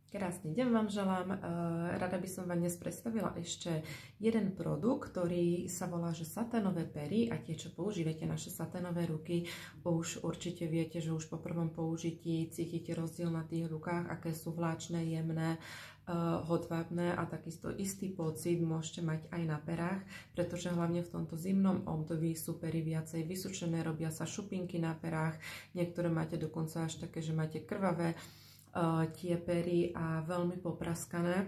Krásny deň vám želám. Rada by som vám dnes predstavila ešte jeden produkt, ktorý sa volá, že saténové pery, a tie, čo používate naše saténové ruky, už určite viete, že už po prvom použití cítite rozdiel na tých rukách, aké sú vláčne, jemné, hodvábne, a takisto istý pocit môžete mať aj na perách, pretože hlavne v tomto zimnom období sú pery viacej vysušené, robia sa šupinky na perách, niektoré máte dokonca až také, že máte krvavé tie pery a veľmi popraskané.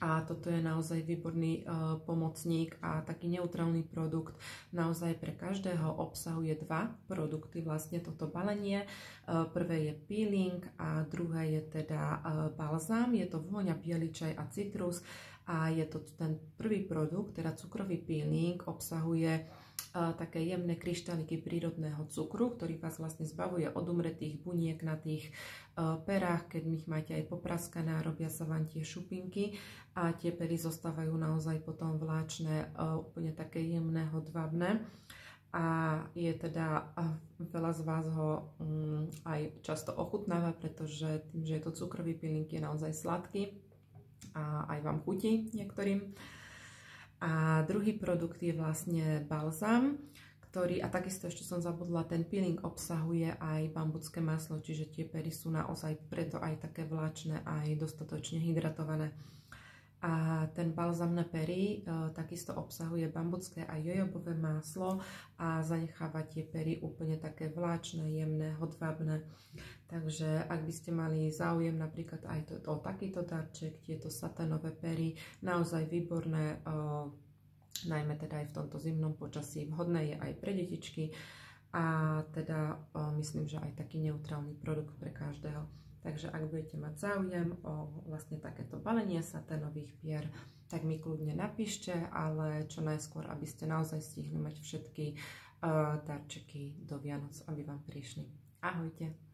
A toto je naozaj výborný pomocník a taký neutrálny produkt. Naozaj pre každého obsahuje dva produkty, vlastne toto balenie. Prvé je peeling a druhé je teda balzám. Je to vôňa, biely čaj a citrus. A je to ten prvý produkt, teda cukrový peeling, obsahuje také jemné kryštáliky prírodného cukru, ktorý vás vlastne zbavuje od umretých buniek na tých perách, keď ich máte aj popraskané, robia sa vám tie šupinky a tie pery zostávajú naozaj potom vláčne, úplne také jemné, hodvábne. A je teda, veľa z vás ho aj často ochutnáva, pretože tým, že je to cukrový peeling, je naozaj sladký a aj vám chutí niektorým. A druhý produkt je vlastne balzám, ktorý, a takisto ešte som zabudla, ten peeling obsahuje aj bambucké maslo, čiže tie pery sú naozaj preto aj také vláčne, aj dostatočne hydratované. A ten balzám na pery takisto obsahuje bambucké a jojobové maslo a zanecháva tie pery úplne také vláčne, jemné, hodvábne. Takže ak by ste mali záujem napríklad aj o takýto darček, tieto saténové pery, naozaj výborné, najmä teda aj v tomto zimnom počasí, vhodné je aj pre detičky a teda myslím, že aj taký neutrálny produkt pre každého. Takže ak budete mať záujem o vlastne takéto balenie saténových pier, tak mi kľudne napíšte, ale čo najskôr, aby ste naozaj stihli mať všetky darčeky do Vianoc, aby vám prišli. Ahojte!